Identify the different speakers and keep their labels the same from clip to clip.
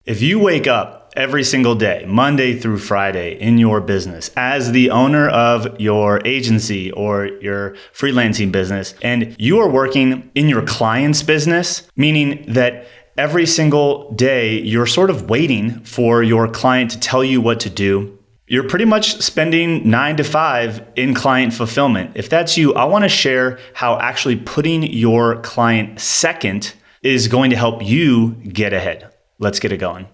Speaker 1: If you wake up every single day, Monday through Friday in your business as the owner of your agency or your freelancing business, and you are working in your client's business, meaning that every single day you're sort of waiting for your client to tell you what to do, you're pretty much spending 9 to 5 in client fulfillment. If that's you, I want to share how actually putting your client second is going to help you get ahead. Let's get it going.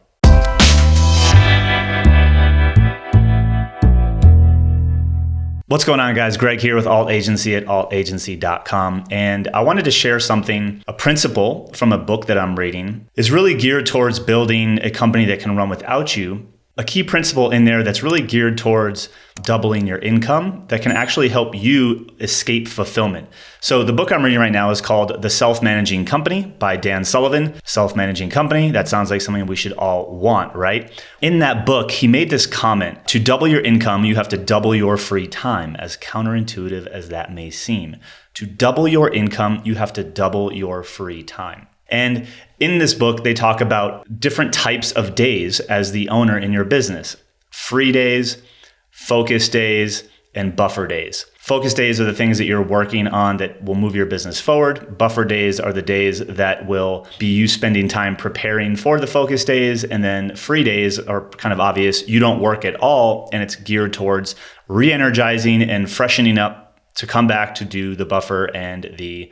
Speaker 1: What's going on, guys? Greg here with Alt Agency at altagency.com. And I wanted to share something, a principle from a book that I'm reading. Is really geared towards building a company that can run without you. A key principle in there that's really geared towards doubling your income that can actually help you escape fulfillment. So the book I'm reading right now is called The Self-Managing Company by Dan Sullivan. Self-Managing Company, that sounds like something we should all want, right? In that book, he made this comment: to double your income, you have to double your free time, as counterintuitive as that may seem. To double your income, you have to double your free time. And in this book, they talk about different types of days as the owner in your business: free days, focus days, and buffer days. Focus days are the things that you're working on that will move your business forward. Buffer days are the days that will be you spending time preparing for the focus days. And then free days are kind of obvious. You don't work at all, and it's geared towards re-energizing and freshening up to come back to do the buffer and the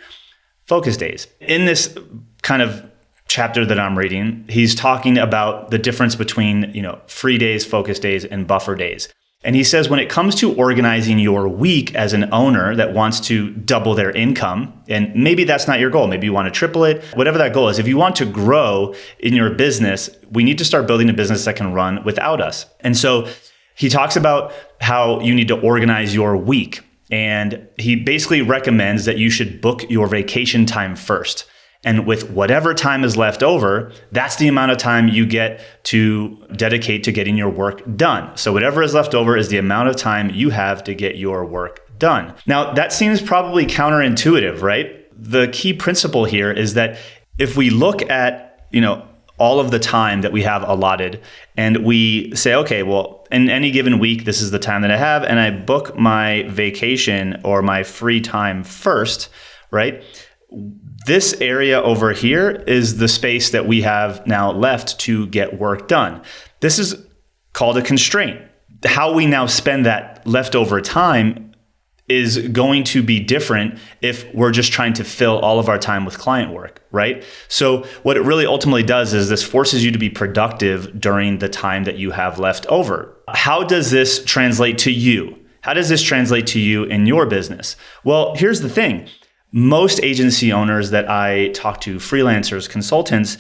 Speaker 1: focus days. In this kind of chapter that I'm reading, he's talking about the difference between, free days, focus days, and buffer days. And he says when it comes to organizing your week as an owner that wants to double their income, and maybe that's not your goal, maybe you want to triple it, whatever that goal is, if you want to grow in your business, we need to start building a business that can run without us. And so he talks about how you need to organize your week. And he basically recommends that you should book your vacation time first. And with whatever time is left over, that's the amount of time you get to dedicate to getting your work done. So whatever is left over is the amount of time you have to get your work done. Now, that seems probably counterintuitive, right? The key principle here is that if we look at, all of the time that we have allotted, and we say, okay, well, in any given week, this is the time that I have, and I book my vacation or my free time first, right? This area over here is the space that we have now left to get work done. This is called a constraint. How we now spend that leftover time is going to be different if we're just trying to fill all of our time with client work, right? So what it really ultimately does is this forces you to be productive during the time that you have left over. How does this translate to you? How does this translate to you in your business? Well, here's the thing. Most agency owners that I talk to, freelancers, consultants,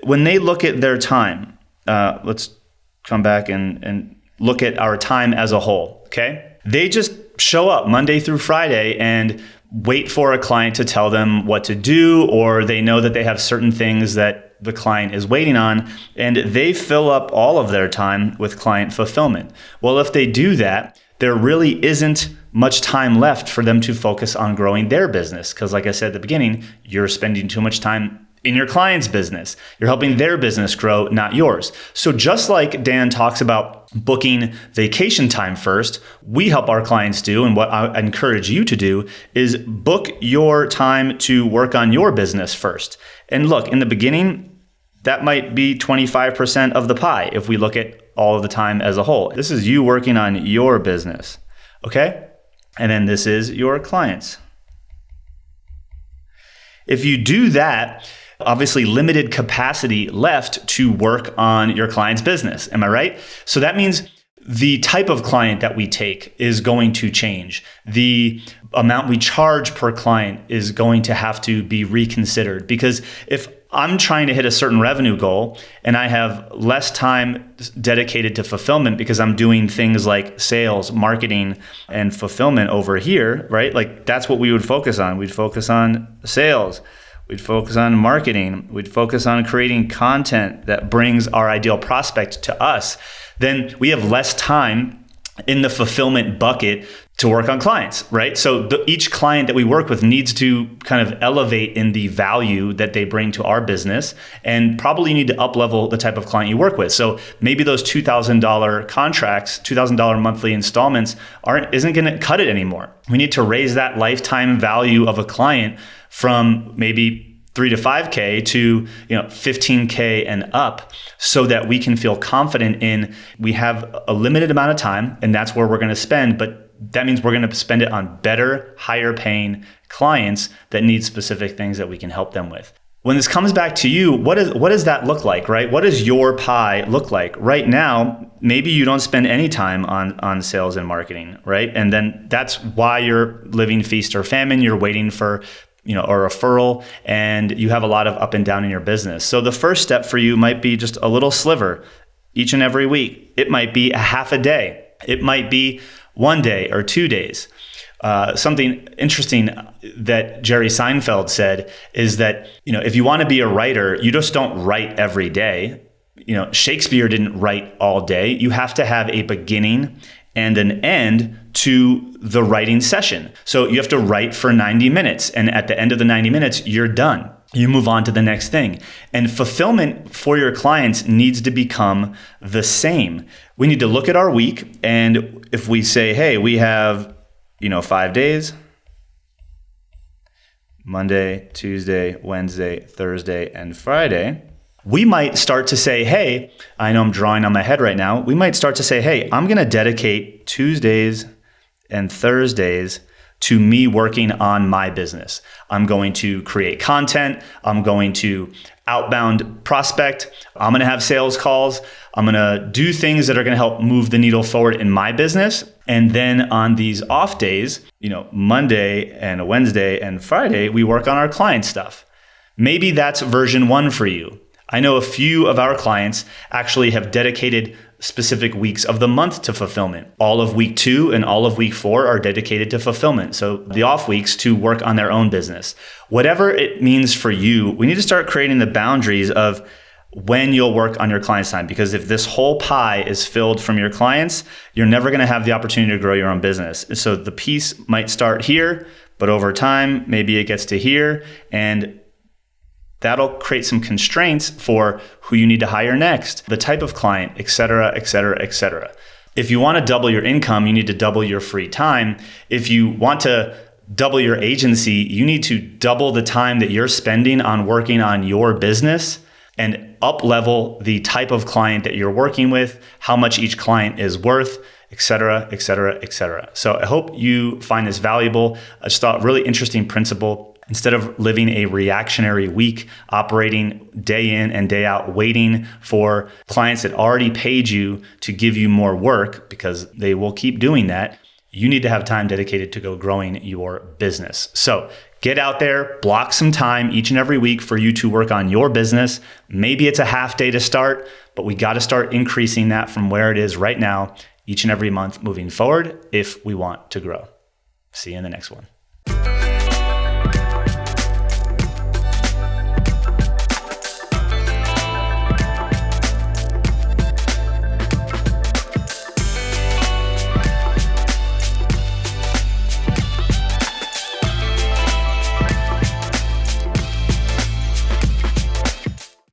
Speaker 1: when they look at their time, let's come back and look at our time as a whole, okay? They just show up Monday through Friday and wait for a client to tell them what to do, or they know that they have certain things that the client is waiting on, and they fill up all of their time with client fulfillment. Well, if they do that, there really isn't much time left for them to focus on growing their business. Because like I said at the beginning, you're spending too much time in your client's business. You're helping their business grow, not yours. So just like Dan talks about booking vacation time first, we help our clients do, and what I encourage you to do is book your time to work on your business first. And look, in the beginning, that might be 25% of the pie if we look at all of the time as a whole. This is you working on your business, okay? And then this is your clients. If you do that, obviously limited capacity left to work on your client's business. Am I right? So that means the type of client that we take is going to change. The amount we charge per client is going to have to be reconsidered, because if I'm trying to hit a certain revenue goal and I have less time dedicated to fulfillment because I'm doing things like sales, marketing, and fulfillment over here, right? Like that's what we would focus on. We'd focus on sales. We'd focus on marketing. We'd focus on creating content that brings our ideal prospect to us. Then we have less time in the fulfillment bucket to work on clients, right? So each client that we work with needs to kind of elevate in the value that they bring to our business, and probably need to up-level the type of client you work with. So maybe those $2,000 contracts, $2,000 monthly installments isn't going to cut it anymore. We need to raise that lifetime value of a client from maybe 3 to 5K to 15K and up, so that we can feel confident in we have a limited amount of time and that's where we're going to spend, but that means we're going to spend it on better, higher paying clients that need specific things that we can help them with. When this comes back to you, what does that look like, right? What does your pie look like? Right now, maybe you don't spend any time on sales and marketing, right? And then that's why you're living feast or famine. You're waiting for a referral, and you have a lot of up and down in your business. So the first step for you might be just a little sliver each and every week. It might be a half a day. It might be 1 day or 2 days. Something interesting that Jerry Seinfeld said is that, if you want to be a writer, you just don't write every day. Shakespeare didn't write all day. You have to have a beginning and an end to the writing session. So you have to write for 90 minutes. And at the end of the 90 minutes, you're done. You move on to the next thing. And fulfillment for your clients needs to become the same. We need to look at our week. And if we say, hey, we have, 5 days, Monday, Tuesday, Wednesday, Thursday, and Friday, we might start to say, hey, I know I'm drawing on my head right now. We might start to say, hey, I'm going to dedicate Tuesdays and Thursdays to me working on my business. I'm going to create content. I'm going to outbound prospect. I'm going to have sales calls. I'm going to do things that are going to help move the needle forward in my business. And then on these off days, Monday and Wednesday and Friday, we work on our client stuff. Maybe that's version 1 for you. I know a few of our clients actually have dedicated specific weeks of the month to fulfillment. All of week 2 and all of week 4 are dedicated to fulfillment. So the off weeks to work on their own business. Whatever it means for you, we need to start creating the boundaries of when you'll work on your clients' time. Because if this whole pie is filled from your clients, you're never going to have the opportunity to grow your own business. So the piece might start here, but over time, maybe it gets to here, and that'll create some constraints for who you need to hire next, the type of client, et cetera, et cetera, et cetera. If you want to double your income, you need to double your free time. If you want to double your agency, you need to double the time that you're spending on working on your business and up-level the type of client that you're working with, how much each client is worth, et cetera, et cetera, et cetera. So I hope you find this valuable. I just thought really interesting principle. Instead of living a reactionary week, operating day in and day out, waiting for clients that already paid you to give you more work, because they will keep doing that, you need to have time dedicated to go growing your business. So get out there, block some time each and every week for you to work on your business. Maybe it's a half day to start, but we got to start increasing that from where it is right now, each and every month moving forward if we want to grow. See you in the next one.